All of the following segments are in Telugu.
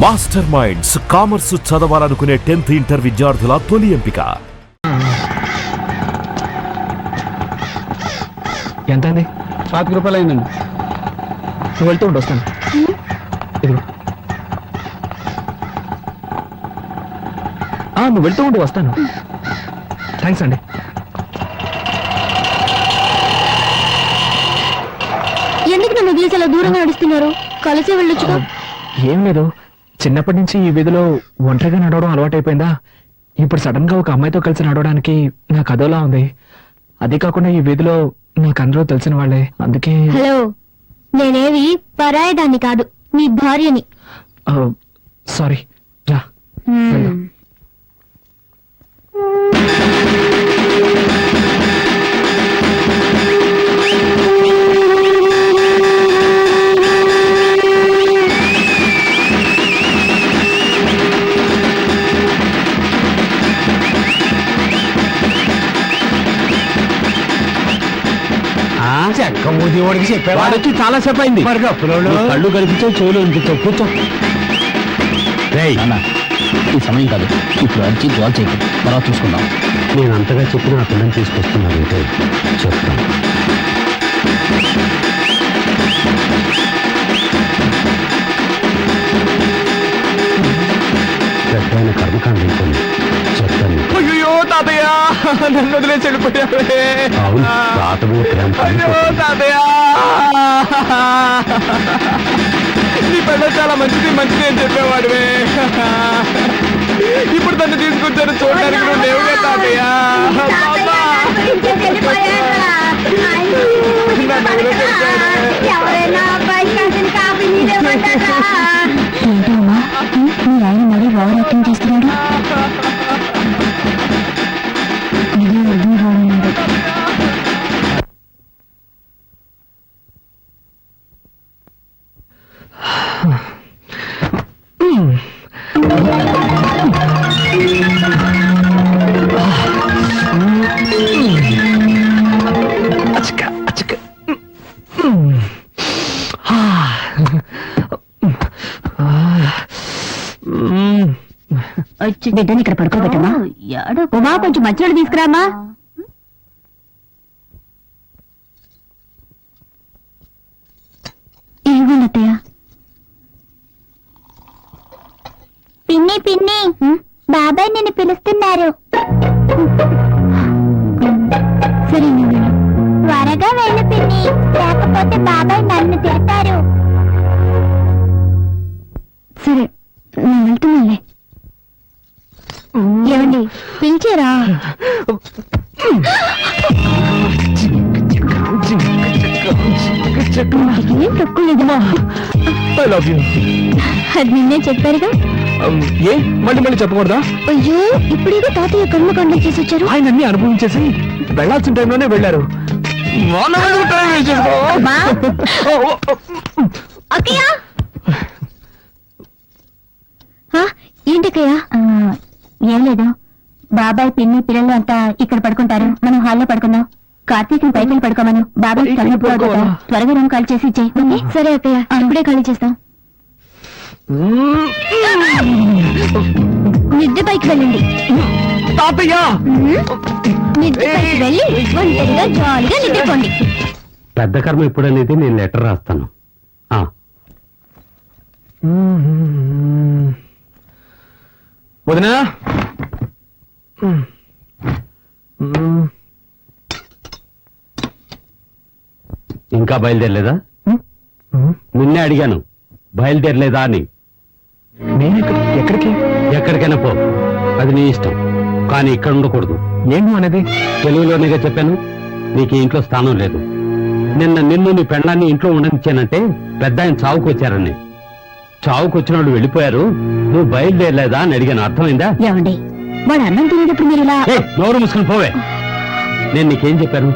మాస్టర్ మైండ్స్ కామర్స్ చదవాలనుకునే 10th ఇంటర్ విద్యార్థుల తొలి ఎంపిక. ఎంత అండి? 5 రూపాయలు అయిందండి. నువ్వు వెళ్తూ ఉండి వస్తాను. ఇదిగో నువ్వు వెళ్తూ ఉండి వస్తాను. థ్యాంక్స్ అండి. ఎందుకు నన్ను వదిలేసి అలా దూరంగా నడుస్తున్నారు? కలిసి వెళ్ళొచ్చుగా. ఏం లేదు, చిన్నప్పటి నుంచి ఈ వీధిలో ఒంటరిగా నడవడం అలవాటైపోయిందా. ఇప్పుడు సడన్ గా ఒక అమ్మాయితో కలిసి నడవడానికి నాకు అదోలా ఉంది. అదే కాకుండా ఈ వీధిలో నాకు అందరూ తెలిసిన వాళ్ళే, అందుకే. హలో, నేనేవి పరాయదాన్ని కాదు, నీ భార్యని. సారీ, రా. చెక్క మూది వాడికి చెప్పారు. వాడొచ్చి చాలా సేపు అయింది. కళ్ళు కనిపించావు, చెవులు వినిపించావు. కూర్చో. ఈ సమయం కాదు, ఇప్పుడు అర్జీ గోల్ చేయకు, తర్వాత చూసుకుందాం. నేను అంతగా చెప్పిన ఆ పిల్లని తీసుకొస్తున్నానంటే చెప్తాను. పెద్ద కర్మకాండ అయిపోయింది, చెప్తాను. అయ్యో తాతయ్య, నన్ను వదిలేసి వెళ్ళిపోయావే. అవును, తాతకు ప్రేమ తాతయ్య, నీ పెద్ద చాలా మంచిది మంచిది అని చెప్పేవాడివే. ఇప్పుడు తను తీసుకొచ్చాను చూడడానికి నువ్వు లేవుగా తాతయ్య. ఏంటమ్మా, మీ ఆయన మరీ ఓవర్ యాక్టింగ్ చేస్తున్నాడు. ఇదే అర్థం కావడం. బిడ్డని ఇక్కడ పడుకోబెట్టమ్మా. ఉమా, కొంచెం మంచినీళ్ళు తీసుకురామా. ఏమో అత్తయ్య. పిన్ని పిన్ని, బాబాయ్ నిన్ను పిలుస్తున్నారు. సరే, త్వరగా వెళ్ళు పిన్ని, లేకపోతే బాబాయ్ నన్ను తిడతారు. సరే, నేను వెళ్తున్నానులే. ఏమండి, పిలిచారా? ఏం తక్కువ. I love you. అది నిన్నే చెప్పారుగా. ఏ మళ్ళీ మళ్ళీ చెప్పకూడదా? అయ్యో, ఇప్పుడేదో తాతయ్య కర్మకాండం చేసి వచ్చారు. ఆయన అన్ని అనుభవించేసి వెళ్లాల్సిన టైంలోనే వెళ్ళారు. ఏంటక్కయ్యా? ఏం లేదు, బాబాయ్ పిన్ని పిల్లలు అంతా ఇక్కడ పడుకుంటారు, మనం హాల్లో పడుకుందాం. కార్తీక్ పైకి వెళ్ళి పడుకోమను. బాబాయ్ తలనొప్పి, త్వరగా రూమ్ ఖాళీ చేసి ఇచ్చేయి. సరే అక్కయ్య, ఇప్పుడే ఖాళీ చేస్తాం. నిద్ర పైకి వెళ్ళండి తాతయ్య. నిద్ర పైకి వెళ్ళి ఒంటరిగా జాలీగా నిద్రపోండి. పెద్ద కర్మ ఎప్పుడనేది నేను లెటర్ రాస్తాను. వదినా, ఇంకా బయలుదేరలేదా? నిన్నే అడిగాను, బయలుదేరలేదా అని. నేను ఎక్కడికి? ఎక్కడికైనా పో, అది నీ ఇష్టం, కానీ ఇక్కడ ఉండకూడదు. ఏంటి అనేది? తెలుగులోనేగా చెప్పాను, నీకు ఇంట్లో స్థానం లేదు. నిన్ను నీ పెళ్ళాన్ని ఇంట్లో ఉండనిచ్చానంటే పెద్ద ఆయన చావుకు వచ్చారని. చావుకు వచ్చిన వాళ్ళు వెళ్ళిపోయారు, నువ్వు బయలుదేరలేదా అని అడిగాను. అర్థమైందా? ఏమండి, వాడు అన్నం తినేటప్పుడు మీరు ఇలా నోరు మూసుకుని పోవే. నేను నీకేం చెప్పాను?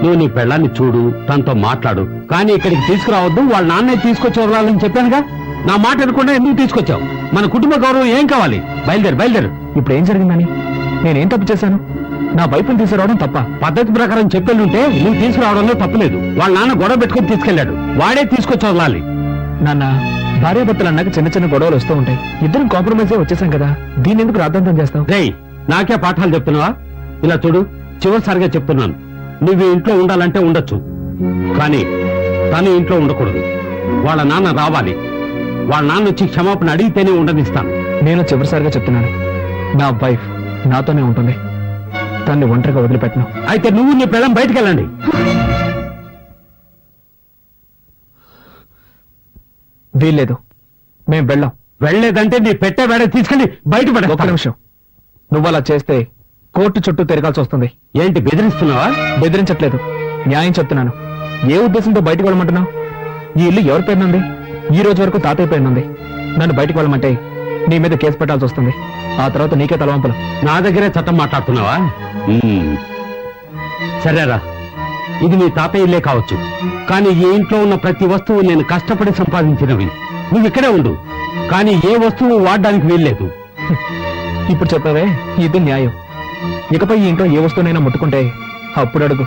నువ్వు నీ పెళ్ళాన్ని చూడు, తనతో మాట్లాడు, కానీ ఇక్కడికి తీసుకురావద్దు. వాళ్ళ నాన్నే తీసుకొచ్చి వదలాలని చెప్పానుగా. నా మాట అనుకుంటే ఎందుకు తీసుకొచ్చావు? మన కుటుంబ గౌరవం ఏం కావాలి? బయలుదేరు బయలుదేరు. ఇప్పుడు ఏం జరిగిందని? నేనేం తప్పు చేశాను? నా వైపుని తీసుకురావడం తప్ప? పద్ధతి ప్రకారం చెప్పెళ్ళుంటే నువ్వు తీసుకురావడంలో తప్పులేదు. వాళ్ళ నాన్న గొడవ పెట్టుకుని తీసుకెళ్లాడు, వాడే తీసుకొచ్చి వదలాలి. నాన్న, భార్యాభర్తలు అన్నాక చిన్న చిన్న గొడవలు వస్తూ ఉంటాయి. ఇద్దరం కాంప్రమైజ్ వచ్చేసాం కదా, దీన్ని ఎందుకు రాద్ధాంతం చేస్తావు? రేయ్, నాకే పాఠాలు చెప్తున్నావా? ఇలా చూడు, చివరిసారిగా చెప్తున్నాను, నువ్వు ఈ ఇంట్లో ఉండాలంటే ఉండొచ్చు, కానీ తను ఇంట్లో ఉండకూడదు. వాళ్ళ నాన్న రావాలి. వాళ్ళ నాన్న వచ్చి క్షమాపణ అడిగితేనే ఉండనిస్తాను. నేను చివరిసారిగా చెప్తున్నాను, నా వైఫ్ నాతోనే ఉంటుంది, తన్ని ఒంటరిగా వదిలిపెట్టను. అయితే నువ్వు నీ పిల్లం బయటికి వెళ్ళండి. వీల్లేదు, మేం వెళ్ళాం. వెళ్ళలేదంటే నీ పెట్టే వేడ తీసుకెళ్లి బయట ఒక్క పడ. నిమిషం, నువ్వు అలా చేస్తే కోర్టు చుట్టూ తిరగాల్సి వస్తుంది. ఏంటి బెదిరిస్తున్నావా? బెదిరించట్లేదు, న్యాయం చెప్తున్నాను. ఏ ఉద్దేశంతో బయటకు వెళ్ళమంటున్నావు? ఈ ఇల్లు ఎవరి పేరునుంది? ఈ రోజు వరకు తాతయ్య పేరునుంది. నన్ను బయటకు వెళ్ళమంటే నీ మీద కేసు పెట్టాల్సి వస్తుంది. ఆ తర్వాత నీకే తలవంపులు. నా దగ్గరే చట్టం మాట్లాడుతున్నావా? సరేరా, ఇది నీ తాతయ్య ఇల్లే కావచ్చు, కానీ ఈ ఇంట్లో ఉన్న ప్రతి వస్తువు నేను కష్టపడి సంపాదించినవి. నువ్వు ఇక్కడే ఉండు, కానీ ఏ వస్తువు వాడడానికి వీల్లేదు. ఇప్పుడు చెప్పావే, ఇది న్యాయం. ఇకపై ఈ ఇంట్లో ఏ వస్తువునైనా ముట్టుకుంటే అప్పుడు అడుగు.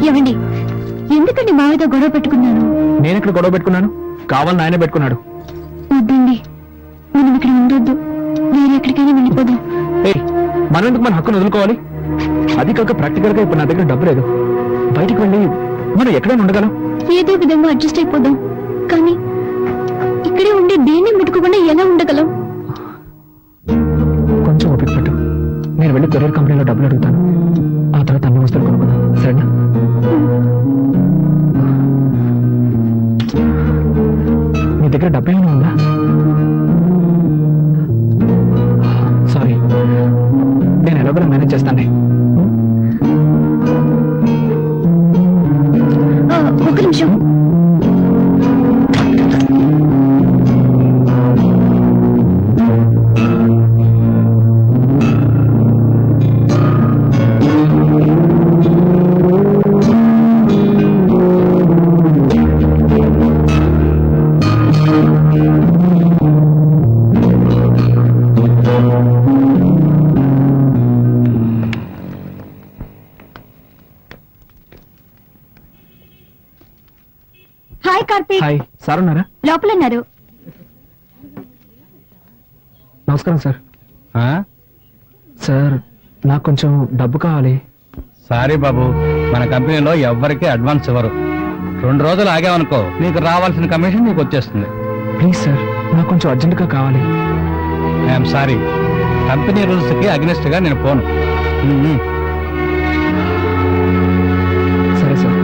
ఏమండి, ఎందుకండి మావితో గొడవ పెట్టుకున్నాను? నేను ఇక్కడ గొడవ పెట్టుకున్నాను, కావాలని ఆయనే పెట్టుకున్నాడు. వద్దండి, మనం ఇక్కడ ఉండొద్దు, వేరే ఎక్కడికైనా వెళ్ళిపోదాం. ఏయ్, మనం ఎందుకు మన హక్కును వదులుకోవాలి? అది కాక ప్రాక్టికల్ గా ఇప్పుడు నా దగ్గర డబ్బు లేదు. బయటికి వెళ్ళి మనం ఎక్కడైనా ఉండగలం. ఏదో విధంగా అడ్జస్ట్ అయిపోదాం, కానీ ఇక్కడే ఉండి దేన్ని ముట్టుకోకుండా ఎలా ఉండగలం? కొంచెం ఓపిక పట్టు, నేను వెళ్ళి కొరియర్ కంపెనీలో డబ్బులు అడుగుతాను. ఆ తర్వాత అన్ని వస్తువులు కొనుక్కుందాం, సరేనా? నీ దగ్గర డబ్బు ఏమైనా ఉందా? సారీ, నేను ఎలాగో మేనేజ్ చేస్తాను. ఒక నిమిషం. హాయ్ కార్తీక్. హాయ్, సార్ ఉన్నారా? లోపల ఉన్నారు. నమస్కారం సార్. సార్, నాకు కొంచెం డబ్బు కావాలి. సారీ బాబు, మన కంపెనీలో ఎవ్వరికీ అడ్వాన్స్ ఇవ్వరు. 2 రోజులు ఆగామనుకో, నీకు రావాల్సిన కమిషన్ నీకు వచ్చేస్తుంది. ప్లీజ్ సార్, నాకు కొంచెం అర్జెంటుగా కావాలి. ఐఎమ్ సారీ, కంపెనీ రూల్స్ కి అగ్నిస్ట్ గా నేను పోను. సరే సార్.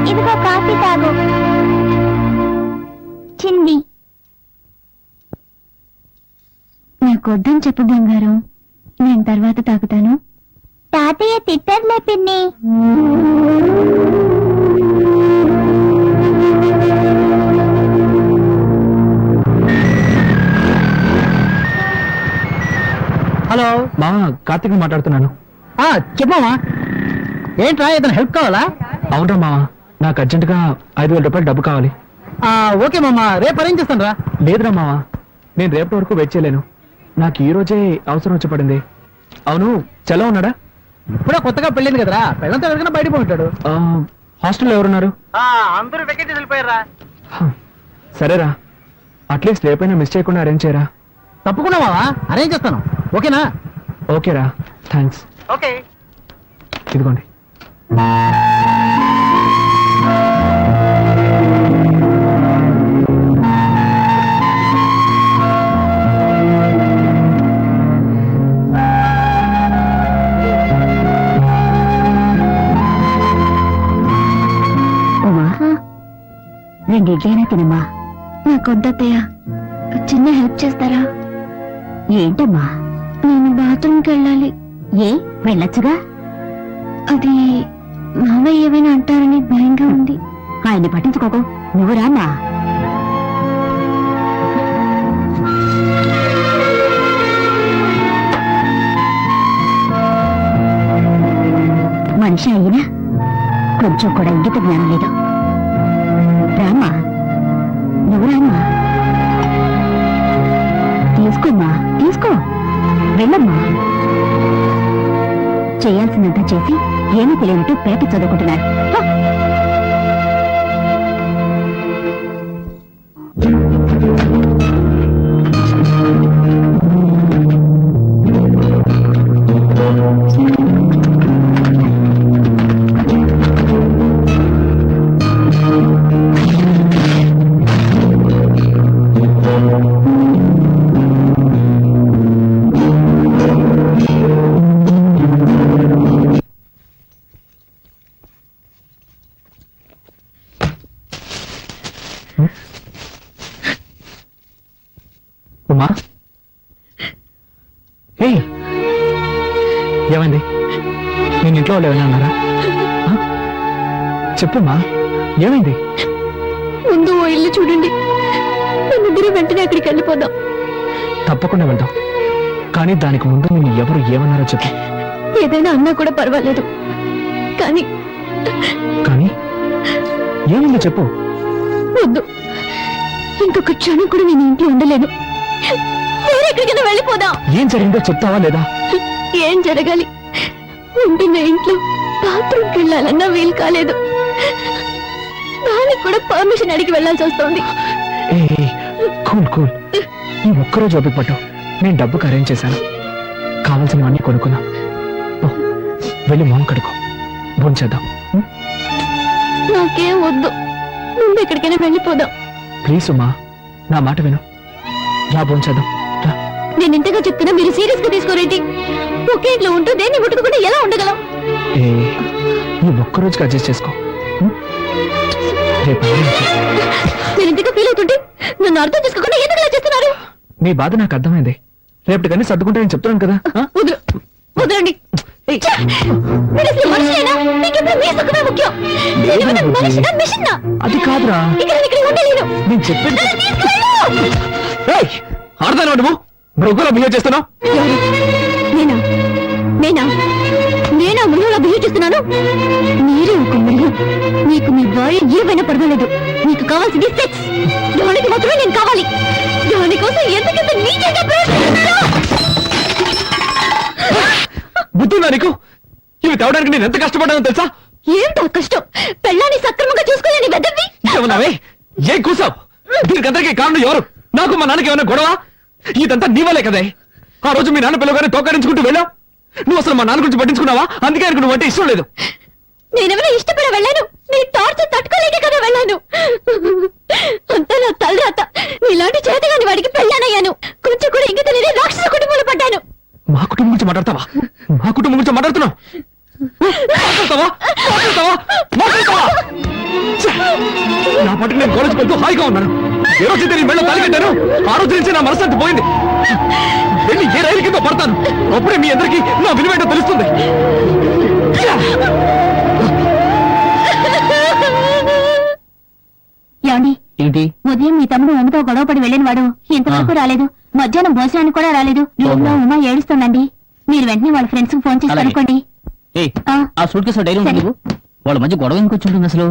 ఇదిగో కాఫీ తాగు. చిన్ని, నాకు వద్దని చెప్పు బంగారం, నేను తర్వాత తాగుతాను. తాతయ్య తిట్టర్లే పిన్ని. హలో, మా కార్తీక్ మాట్లాడుతున్నాను. చెప్పమ్మా. ఏంట్రా, ఏదైనా హెల్ప్ కావాలా? అవునరా మావా, నాకు అర్జెంటుగా 5,000 రూపాయలు డబ్బు కావాలి. ఓకే మామా, రేపు అరేంజ్ చేస్తాను రా. లేదురా మావా, నేను రేపటి వరకు వెయిట్ చేయలేను. నాకు ఈ రోజే అవసరం వచ్చి పడింది. అవును, చలో ఉన్నాడా? ఇప్పుడే కొత్తగా పెళ్ళింది కదరా, పెళ్ళంతా ఎవరికైనా బయటకు ఉంటాడు. హాస్టల్లో ఎవరున్నారు? అందరూ వెకేట్ వెళ్ళిపోయారా. సరేరా, అట్లీస్ట్ రేపైనా మిస్ చేయకుండా అరేంజ్ చేయరా. తప్పకుండా మావా, అరేంజ్ చేస్తాను. ఓకేనా? ఓకేరా, థ్యాంక్స్. ఓకే. ఇదిగోండి. రెండు ఇడ్లైనా తినమ్మా. నాకొద్దత్తయ్య, చిన్న హెల్ప్ చేస్తారా? ఏంటమ్మా? నేను బాత్రూమ్కి వెళ్ళాలి. ఏ, వెళ్ళొచ్చుగా. అది మావయ్య ఏమైనా అంటారని భయంగా ఉంది. ఆయన్ని పట్టించుకోకు, నువ్వు రామ్మా. మనిషి అయినా కొంచెం కూడా ఇంగిత జ్ఞానం లేదు. రామ్మా, నువ్వు రామ్మా. తీసుకోమ్మా, తీసుకో. వెళ్ళమ్మా. చేయాల్సిందంతా చేసి ఏమీ తెలియనట్టు పేపర్ చదువుకుంటున్నారు. హ! ఉమా, ఏయ్, ఏమైంది? నేను ఇంట్లో వాళ్ళు ఏమైనా అన్నారా? ఆ? చెప్పుమా, ఏమైంది? ముందు ఓ ఇల్లు చూడండి, మనిద్దరం వెంటనే అక్కడికి వెళ్ళిపోదాం. తప్పకుండా వెళ్దాం, కానీ దానికి ముందు నేను ఎవరు ఏమన్నారో చెప్పు. ఏదైనా అన్నా కూడా పర్వాలేదు, కానీ కానీ ఏమైందో చెప్పు. వద్దు, ఇంకొక క్షణం కూడా నేను ఇంట్లో ఉండలేను. వేరే ఎక్కడికైనా వెళ్ళిపోదాం. ఏం జరిగిందో చెప్తావా లేదా? ఏం జరగాలి? ఉంటున్న ఇంట్లో బాత్రూమ్కి వెళ్ళాలన్నా వీలు కాలేదు. దానికి కూడా పర్మిషన్ అడిగి వెళ్ళాల్సి వస్తుంది. ఏ కూల్ కూల్, ఈ ఒక్కరోజు ఓపిక పట్టు. నేను డబ్బుకి అరేంజ్ చేశాను, కావాల్సినవన్నీ కొనుక్కున్నా. పో, వెళ్ళి మొహం కడుకో, భోంచేద్దాం. నాకేం వద్దు, ముందు ఎక్కడికైనా వెళ్ళిపోదాం. ప్లీజ్ ఉమా, నా మాట విను. రా భోంచేద్దాం, రా. నేను ఇంతగా చెప్తున్నా మీరు సీరియస్ గా తీసుకోరేంటి? ఒకే ఇంట్లో ఉంటూ దేన్ని ముట్టుకోకుండా ఎలా ఉండగలం? ఏ ఈ ఒక్కరోజుకి అడ్జస్ట్ చేసుకో. రేపు ఆలోచించు. మీరు ఇంతగా ఫీల్ అవుతుంటే నన్ను అర్థం చేసుకోకుండా ఎందుకు ఇలా చేస్తున్నారు? నీ బాధ నాకు అర్థమైంది. రేపటికన్నీ సర్దుకుంటే నేను చెప్తున్నాను కదా. ఆ? వదలు, వదలండి. ఛ! మీరు అసలు మనిషినేనా? మీకెప్పుడు మీ సుఖమే ముఖ్యం. నేనేమన్నా మనిషినా, మిషన్నా? అది కాదురా, ఇక్కడ ఉండలేను. నేను చెప్పేది. నన్ను తీసుకెళ్ళు. ఆడదాను నువ్వు మృగంలా బిహేవ్ చేస్తున్నావు. ఎవరు? నేనా? నేనా? నేనా మృగంలా బిహేవ్ చేస్తున్నాను? మీరే ఒక మృగం. మీకు మీ భార్య ఏమైనా పర్వాలేదు. మీకు కావాల్సింది సెక్స్. దానికి మాత్రమే నేను కావాలి. దానికోసం ఎందుకంత నీచంగా ప్రవర్తిస్తున్నారు? బుద్ధుందా నీకు? ఇవి తేవడానికి నేను ఎంత కష్టపడ్డానో తెలుసా? ఏంటో కష్టం? పెళ్ళాన్ని సక్రమంగా చూసుకోలేని వెదవి. ఏమన్నావే? ఏం కూసావు? దీనికందరికీ కారణం ఎవరు? నాకు మా నాన్నకి ఏమైనా గొడవ? ఇదంతా నీ వల్లే కదే. ఆ రోజు మీ నాన్న పిల్లగానే తోకరించుకుంటూ వెళ్ళావు. నువ్వు అసలు మా నాన్న గురించి పట్టించుకున్నావా? అందుకే ఆయనకు నువ్వు అంటే ఇష్టం లేదు. నేనేమైనా ఇష్టపడ వెళ్ళాను? నీ టార్చర్ తట్టుకోలేకే కదా వెళ్ళాను. అంతా నా తలరాత. నీలాంటి చేతగాని వాడికి పెళ్ళానయ్యాను. కొంచెం కూడా ఇంక తెలియని రాక్షస కుటుంబంలో పడ్డాను. మా కుటుంబం గురించి మాట్లాడతావా? మా కుటుంబం గురించి మాట్లాడుతున్నావు? మాట్లాడతావా? మాట్లాడతావా? మాట్లాడతావా? ఛే! నా పట్టుకు నేను కాలేజ్ వెళ్తూ హాయిగా ఉన్నాను. ఏ రోజు నేను మెళ్ళ తాలికట్టాను, ఆ రోజు నుంచి నా మనసు పోయింది. వెళ్ళి ఏ రైలు కింద పడతాను, అప్పుడే మీ అందరికీ నా విలువేంటో తెలుస్తుంది. ఏమండి? ఏంటి? ఉదయం మీ తమ్ముడు ఉమ్మతో గొడవపడి వెళ్ళిన వాడు ఇంతవరకు రాలేదు. మధ్యాహ్నం భోజనానికి కూడా రాలేదు. రూమ్ లో ఉమా ఏడుస్తుందండి. మీరు వెంటనే వాళ్ళ ఫ్రెండ్స్ కు ఫోన్ చేసి అలాగే. అనుకోండి. ఆ సూట్ కేసు డైరీ సరే. వాళ్ళ మధ్య గొడవ ఎందుకు వచ్చి ఉంటుంది అసలు?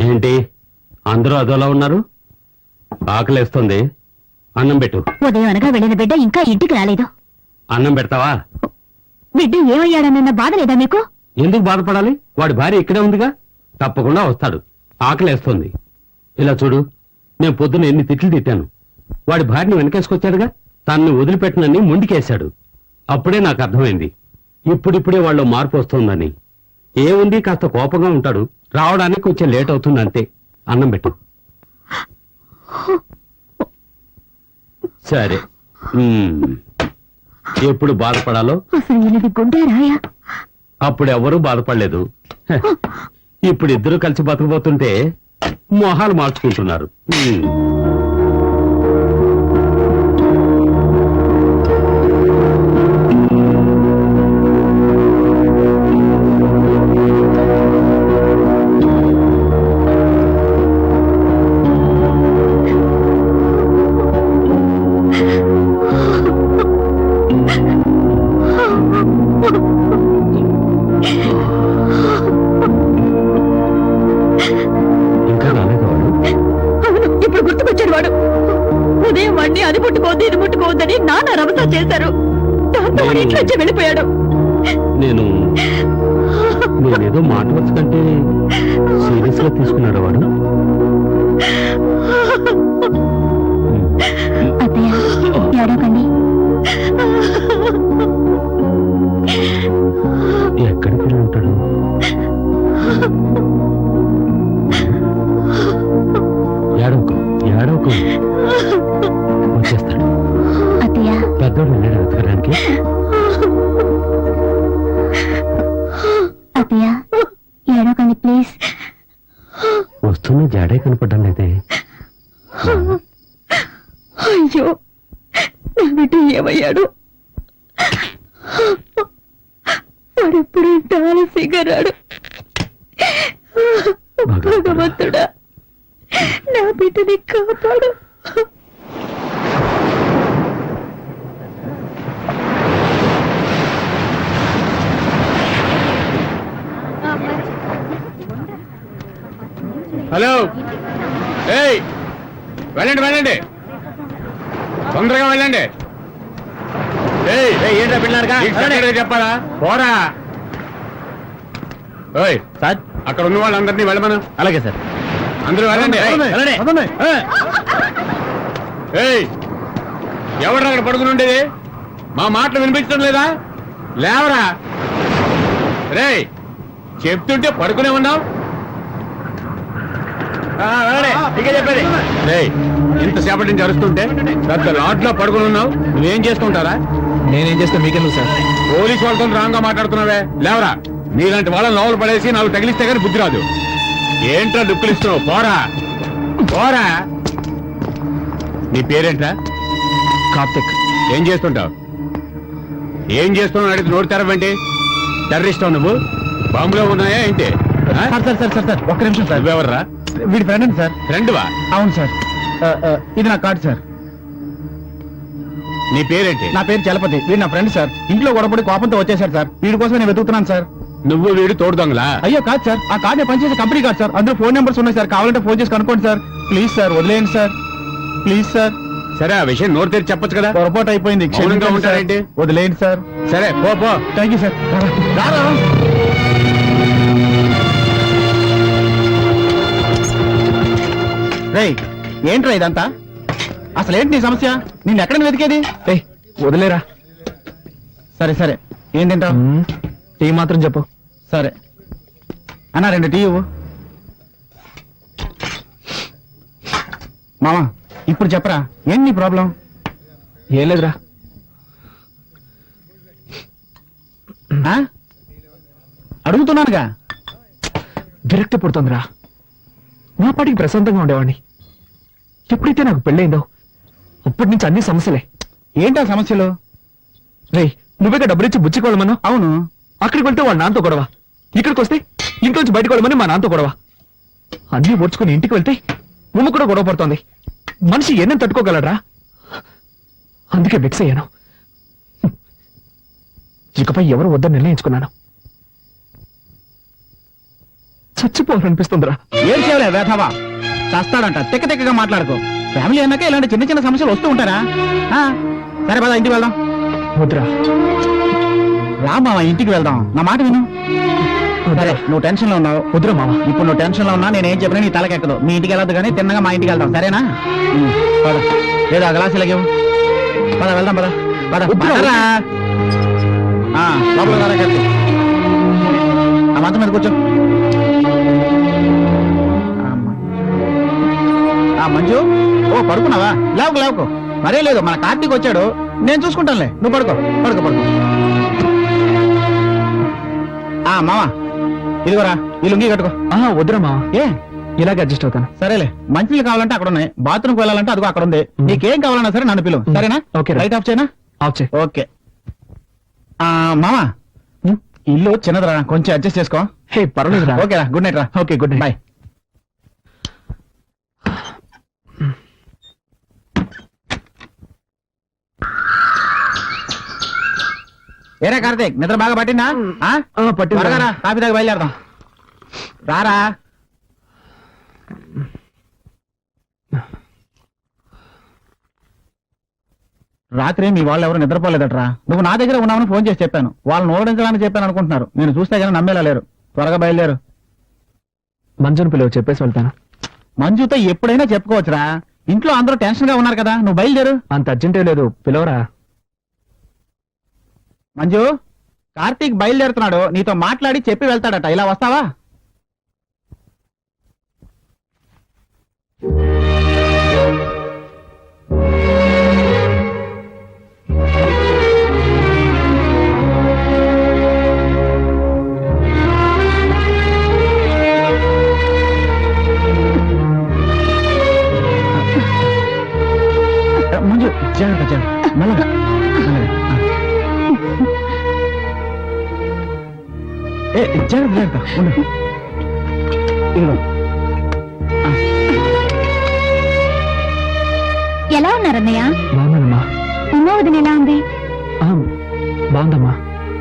ఏంటి అందరూ అదోలా ఉన్నారు? ఆకలేస్తుంది, అన్నం పెట్టు. ఉదయం అనగా వెళ్ళిన బిడ్డ ఇంకా ఇంటికి రాలేదు. అన్నం పెడతావా? బిడ్డ ఏమయ్యాడన్న బాధ లేదా మీకు? ఎందుకు బాధపడాలి? వాడి భార్య ఇక్కడే ఉందిగా, తప్పకుండా వస్తాడు. ఆకలేస్తుంది. ఇలా చూడు, నేను పొద్దున ఎన్ని తిట్లు తిట్టాను. వాడి భార్యని వెనకేసుకొచ్చాడుగా, తనని వదిలిపెట్టనని ముందుకేశాడు. అప్పుడే నాకు అర్థమైంది ఇప్పుడిప్పుడే వాళ్ళు మార్పు వస్తుందని. ఏముంది, కాస్త కోపంగా ఉంటాడు, రావడానికి కొంచెం లేట్ అవుతుంది అంతే. అన్నం పెట్టు. సరే ఎప్పుడు బాధపడాలో అసలు ఈయనది గుండె రాయా? అప్పుడు ఎవరూ బాధపడలేదు హ, ఇప్పుడు ఇద్దరు కలిసి బతకబోతుంటే మొహాలు మార్చుకుంటున్నారు ఇంకా రాలేదు వాడు. అవును, ఇప్పుడు గుర్తుకొచ్చాడు వాడు. ఉదయం వాడిని అది ముట్టుకోవద్దు ఇది ముట్టుకోవద్దని నాన్న రభస చేశారు. దాంతో వాడు ఇంట్లో నుంచి వెళ్ళిపోయాడు. నేనేదో మాట వచ్చు కంటే సీరియస్ గా తీసుకున్నాడు వాడు. అత్తయ్య ఏడవకండి. ఎక్కడికి వెళ్ళి ఉంటాడు? ఏడవకు ఏడవకు, వచ్చేస్తాడు. అత్తయ్య పెద్దోడు వెళ్ళాడు వెతకడానికి. అత్తయ్య ఏడవకండి ప్లీజ్. వస్తున్న జాడే కనపడ్డం లేదే. అయ్యో, నా బిడ్డ ఏమయ్యాడు? వాడెప్పుడు ఇంత ఆలస్యంగా రాడు. భగవంతుడా, నా బిడ్డని కాపాడు. హలో, ఏయ్ వెళ్ళండి వెళ్ళండి, తొందరగా వెళ్ళండి. ఏంటో పిల్లలుగా చెప్పాలా? పోరా. ఓయ్ సార్, అక్కడ ఉన్న వాళ్ళందరినీ వెళ్ళమను. అలాగే సార్, అందరూ వెళ్ళండి. ఏయ్, ఎవరు అక్కడ పడుకుని ఉండేది? మా మాటలు వినిపించడం లేదా? లేవరా. రేయ్, చెప్తుంటే పడుకునే ఉన్నావు. చెప్పేది ఇంతసేపటి నుంచి అరుస్తుంటే పెద్ద లాట్లో పడుకుని ఉన్నావు. నువ్వేం చేస్తుంటారా? నేనేం చేస్తే మీకెందుకు సార్? పోలీసు వాళ్ళతో రాంగ్ గా మాట్లాడుతున్నావే. లేవరా. నీలాంటి వాళ్ళని లోపల పడేసి నాకు తగిలిస్తే కానీ బుద్ధి రాదు. ఏంట్రా దుక్కులు ఇస్తున్నావు? పోరా పోరా. నీ పేరేంట్రా? కార్తిక్. ఏం చేస్తుంటావు? ఏం చేస్తున్నావు అడిగి నోరు తెరవంటి. టెర్రరిస్టావు నువ్వు? బాంబులో ఉన్నాయా ఏంటి? సార్ ఒక్క నిమిషం సార్. నువ్వెవర్రా? వీడి ఫ్రెండ్ అండి సార్. ఫ్రెండ్వా? అవును సార్. ఇది నా కార్డు సార్. నీ పేరేంటి? నా పేరు చలపతి. వీడు నా ఫ్రెండ్ సార్. ఇంట్లో గొడవపడి కోపంతో వచ్చేసారు సార్. వీడి కోసం నేను వెతుకుతున్నాను సార్. నువ్వు వీడు తోడు దొంగలా? అయ్యో కాదు సార్, ఆ కార్డు నేను పనిచేసే కంపెనీ కార్డు సార్. అందులో ఫోన్ నెంబర్స్ ఉన్నాయి సార్. కావాలంటే ఫోన్ చేసి కనుక్కోండి సార్. ప్లీజ్ సార్, వదిలేయండి సార్. Please sir. సరే, ఆ విషయం నోరు తెరిచి చెప్పొచ్చు కదా. పొరపాటు అయిపోయింది, మౌనంగా ఉంటారేంటి? వదిలేయండి సార్. సరే పో పో. Thank you sir. రేయ్, ఏంట్రా ఇదంతా? అసలు ఏంటి నీ సమస్య? నిన్ను ఎక్కడ వెతికేది? వదిలేరా. సరే సరే, ఏం తింటావు? టీ మాత్రం చెప్పు. సరే అన్నా, 2 టీ ఇవ్వు. మామా, ఇప్పుడు చెప్పరా, ఏంటి నీ ప్రాబ్లం? ఏం లేదురా. అడుగుతున్నానుగా. విరక్తి పుడుతుందిరా. నా పాటికి ప్రశాంతంగా ఉండేవాడిని. ఎప్పుడైతే నాకు పెళ్ళైందో అప్పటి నుంచి అన్ని సమస్యలే. ఏంటా సమస్యలు? రేయ్, నువ్వేగా డబ్బులిచ్చి బుచ్చికోవడమను. అవును. అక్కడికి వెళ్తే వాళ్ళ నాన్నతో గొడవ, ఇక్కడికి వస్తే ఇంట్లోంచి బయటకు వెళ్ళమని మా నాన్నతో గొడవ. అన్నీ ఓడ్చుకుని ఇంటికి వెళ్తే ఉమ్మ కూడా గొడవ పడుతోంది. మనిషి ఎన్నేం తట్టుకోగలరా? అందుకే వెక్స్ అయ్యాను. ఇకపై ఎవరు వద్దని నిర్ణయించుకున్నాను. చచ్చిపోవాలనిపిస్తుందిరా. ఏం చేయలే వేధవా, చస్తాడంట. తెక్కగా మాట్లాడుకో. ఫ్యామిలీ అన్నాక ఇలాంటి చిన్న చిన్న సమస్యలు వస్తూ ఉంటారా? సరే పద, ఇంటికి వెళ్దాం. వద్దురా. రా మావా, ఇంటికి వెళ్దాం. నా మాట విను. సరే, నువ్వు టెన్షన్ లో ఉన్నావు. వద్దురా మావా. ఇప్పుడు నువ్వు టెన్షన్ లో ఉన్నా నేనేం చెప్పినా నీ తలకెక్కదు. మీ ఇంటికి వెళ్ళదు కానీ తిన్నగా మా ఇంటికి వెళ్దాం, సరేనా? పద. లేదా గ్లాస్ ఇలాగేవు. పద వెళ్దాం, పద పద. లోపల రా, కలిసి ఆ మంచం మీద కూర్చో. మంజు, ఓ పడుకున్నావా? లేవకు లేవకు. మరే లేదు, మన కార్తీక్ వచ్చాడు, నేను చూసుకుంటానులే. నువ్వు పడుకో పడుకో పడుకో. మావా ఇదిగోరా, ఈ లుంగి కట్టుకో. వద్దురా మావా, ఏ ఇలాగే అడ్జస్ట్ అవుతాను. సరేలే, మంచినీళ్ళు కావాలంటే అక్కడ ఉన్నాయి, బాత్రూమ్కి వెళ్ళాలంటే అదిగో అక్కడ ఉంది. నీకేం కావాలన్నా సరే నన్ను పిలువు, సరేనా? ఓకే రా. లైట్ ఆఫ్ చేయనా? ఆఫ్ చేయి. ఓకే. మామా ఇల్లు చిన్నదిరా, కొంచెం అడ్జస్ట్ చేసుకో. హే పర్వాలేదురా. ఓకేరా, గుడ్ నైట్ రా. Okay good night. బాయ్. ఏరా కార్తీక్, నిద్ర బాగా పట్టిందా? పట్టింది. త్వరగా రా, కాఫీ తాగి బయలుదేరదాం. రారా. రాత్రి మీ వాళ్ళు ఎవరు నిద్రపోలేదట్రా. నువ్వు నా దగ్గర ఉన్నావని ఫోన్ చేసి చెప్పాను. వాళ్ళని ఓడించాలని చెప్పాను అనుకుంటున్నారు. నేను చూస్తే కానీ నమ్మేలా లేరు. త్వరగా బయలుదేరు. మంజుని పిలువ, చెప్పేసి వెళ్తాను. మంజుతో ఎప్పుడైనా చెప్పుకోవచ్చురా. ఇంట్లో అందరూ టెన్షన్ గా ఉన్నారు కదా, నువ్వు బయలుదేరు. అంత అర్జెంటే లేదు, పిలవరా. మంజు, కార్తీక్ బయలుదేరుతున్నాడు, నీతో మాట్లాడి చెప్పి వెళ్తాడట. ఇలా వస్తావా? మంజు జాగ్రత్త, జాగ్రత్త, మెల్లగా మెల్లగా. జాగ్రత్త జాగ్రత్త ఉండు. ఇదిగో. ఎలా ఉన్నారన్నయ్య? బాగున్నానమ్మా. ఉమ్మ వదిన ఎలా ఉంది? బాగుందమ్మా.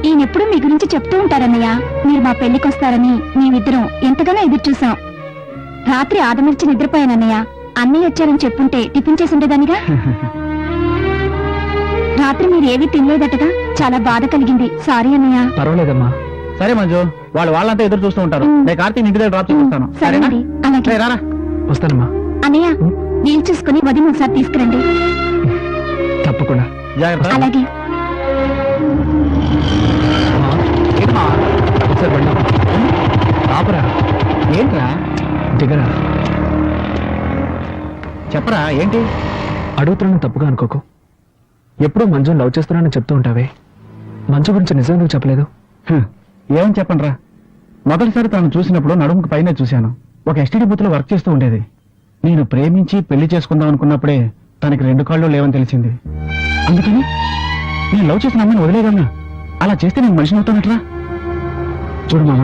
ఈయనెప్పుడు మీ గురించి చెప్తూ ఉంటారన్నయ్య. మీరు మా పెళ్లికి వస్తారని మేమిద్దరం ఎంతగానో ఎదురు చూసాం. రాత్రి ఆదమర్చి నిద్రపోయానన్నయ్య. అన్నయ్య వచ్చారని చెప్పుంటే టిఫిన్ చేసి ఉండేదానిగా. రాత్రి మీరు ఏవి తినలేదటగా, చాలా బాధ కలిగింది. సారీ అన్నయ్య. పర్వాలేదమ్మా. సరే మంజు, వాళ్ళంతా ఎదురు చూస్తూ ఉంటారు. నేను కార్తీక్ ఇంటి దగ్గర డ్రాప్ చేస్తాను. సరేనా? సరేనండి, అలాగే. రే, రారా. వస్తానమ్మా. అన్నయ్య, వీలు చూసుకుని వదిన ఒకసారి తీసుకురండి. తప్పకుండా. జాగ్రత్త. అలాగే. ఒకసారి వెళ్దాం. ఆపరా. ఏంట్రా? దిగరా. చెప్పరా, ఏంటి? అడుగుతున్నాను, తప్పుగా అనుకోకు. ఎప్పుడూ మంజుని లవ్ చేస్తున్నానని చెప్తూ ఉంటావే, మంజు గురించి నిజం ఎందుకు చెప్పలేదు? ఏమని చెప్పండిరా. మొదటిసారి తను చూసినప్పుడు నడుముకు పైన చూశాను. ఒక ఎస్టీడీ బూత్ లో వర్క్ చేస్తూ ఉండేది. నేను ప్రేమించి పెళ్లి చేసుకుందాం అనుకున్నప్పుడే తనకి 2 కాళ్ళు లేవని తెలిసింది. అందుకని నేను లవ్ చేసిన అమ్మని వదిలేదన్నా. అలా చేస్తే నేను మనిషిని అవుతానట్రా. చూడు మామ,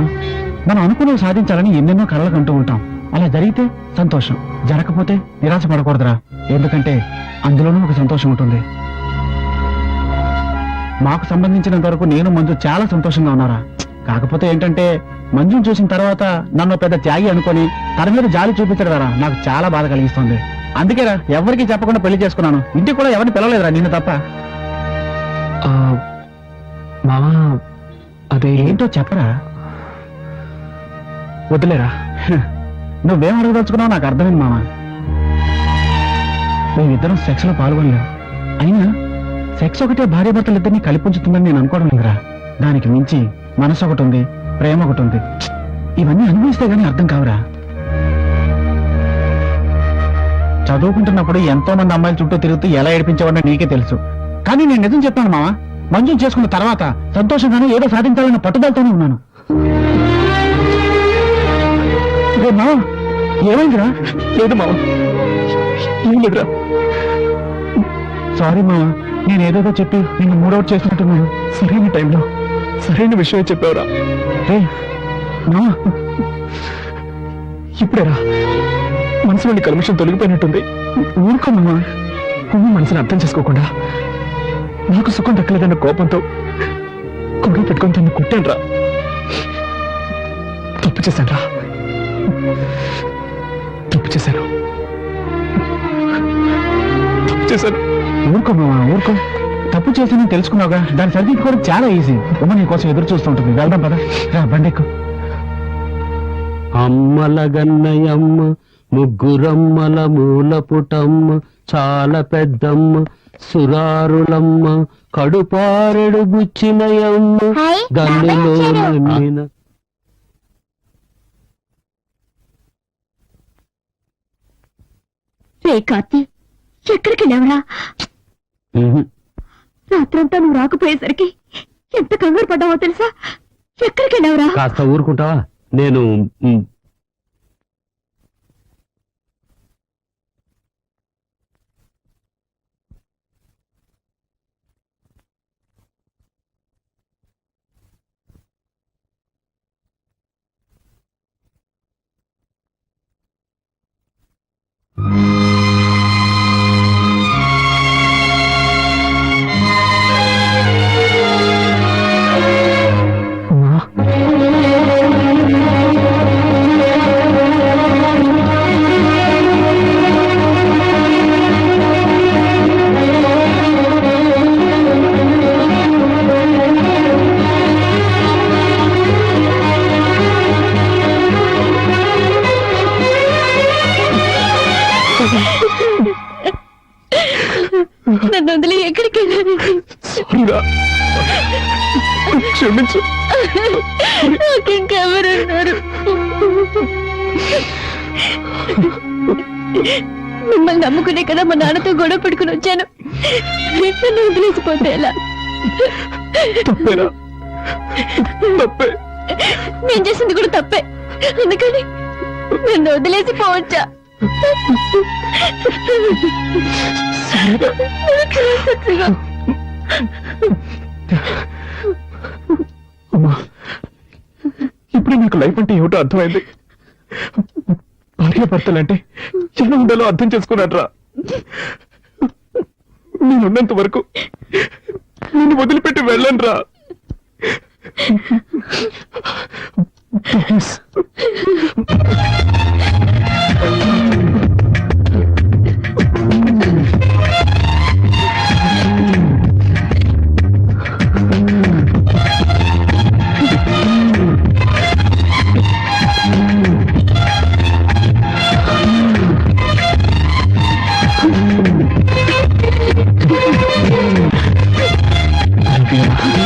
మనం అనుకున్నవి సాధించాలని ఎన్నెన్నో కలలు కంటూ ఉంటాం. అలా జరిగితే సంతోషం, జరగకపోతే నిరాశ పడకూడదురా. ఎందుకంటే అందులోనూ ఒక సంతోషం ఉంటుంది. మాకు సంబంధించినంత వరకు నేను మంజు చాలా సంతోషంగా ఉన్నారా. కాకపోతే ఏంటంటే మంజుని చూసిన తర్వాత నన్ను పెద్ద త్యాగి అనుకొని తన మీద జాలి చూపించడరా నాకు చాలా బాధ కలిగిస్తుంది. అందుకేరా ఎవరికి చెప్పకుండా పెళ్లి చేసుకున్నాను. ఇంటికి కూడా ఎవరిని పిలవలేదురా, నిన్ను తప్ప. మామా, అదే ఏంటో చెప్పరా. వదిలేరా. నువ్వేం అడగదలుచుకున్నావు నాకు అర్థమైంది మామ. మేమిద్దరం సెక్స్ లో పాల్గొనలేం. అయినా సెక్స్ ఒకటే భార్యాభర్తలు ఇద్దరిని కలిపుంచుతుందని నేను అనుకోవడం లేదురా. దానికి మించి మనసు ఒకటి ఉంది, ప్రేమ ఒకటి ఉంది. ఇవన్నీ అనుభవిస్తే గానీ అర్థం కావురా. చదువుకుంటున్నప్పుడు ఎంతో మంది అమ్మాయిల చుట్టూ తిరుగుతూ ఎలా ఏడిపించేవాడినో నీకే తెలుసు. కానీ నేను నిజం చెప్పాను మామ, మంజుని చేసుకున్న తర్వాత సంతోషంగానే ఏదో సాధించాలన్న పట్టుదలతోనే ఉన్నాను. మామ, ఏమైందిరా? లేదు మామ, ఏం లేదురా. సారీ మామ, నేను ఏదేదో చెప్పి నిన్ను మూడౌట్ చేసినట్టున్నాను. సరైన టైంలో సరైన విషయమే చెప్పావురా. రే మామ, ఇప్పుడేరా మనసులోని కల్మషం తొలగిపోయినట్టుంది. ఊరుకో మామ. నువ్వు మనసుని అర్థం చేసుకోకుండా నాకు సుఖం దక్కలేదన్న కోపంతో కొడుకు పెట్టుకొని తను కొట్టాను రా. తప్పు చేశాను రా, తప్పు చేశాను. ఊరుకో మామ, ఊరుకో. తప్పు చేశానని తెలుసుకున్నావుగా, దాన్ని సరిదిద్దుకోవడం చాలా ఈజీ. ఉమ్మ నీ కోసం ఎదురు చూస్తుంటుంది. వెళ్దాం పద. బండెక్కు. అమ్మల గన్నయమ్మ, ముగ్గురమ్మల మూల పుటమ్మ, చాలా పెద్దమ్మ, సురారులమ్మ, కడుపారెడు గుచ్చినయమ్మ, హాయ్, గన్నులో బాబాయ్ వచ్చారు. నమ్మిన. రే కార్తీ, ఎక్కడికి వెళ్ళావురా? ఉహు. రాత్రంతా నువ్వు రాకపోయేసరికి ఎంత కంగారు పడ్డావో తెలుసా? ఎక్కడికి వెళ్ళావురా? కాస్త ఊరుకుంటావా? నేను ఉమా, నన్ను వదిలి ఎక్కడికి వెళ్ళానండి? సారీరా. క్షమించు. నాకు ఇంకెవరున్నారు? మిమ్మల్ని నమ్ముకునే కదా మా నాన్నతో గొడవ పెట్టుకుని వచ్చాను. నన్ను వదిలేసిపోతే ఎలా? తప్పేరా, తప్పే. నేను చేసింది కూడా తప్పే. అందుకని నన్ను వదిలేసి పోవచ్చా? అమ్మా, ఇప్పుడు నాకు లైఫ్ అంటే ఏమిటో అర్థమైంది. భార్య భర్తలంటే ఎలా ఉండాలో అర్థం చేసుకున్నాడ్రా. నేనున్నంత వరకు నేను వదిలిపెట్టి వెళ్ళనురా. Please. Thank you.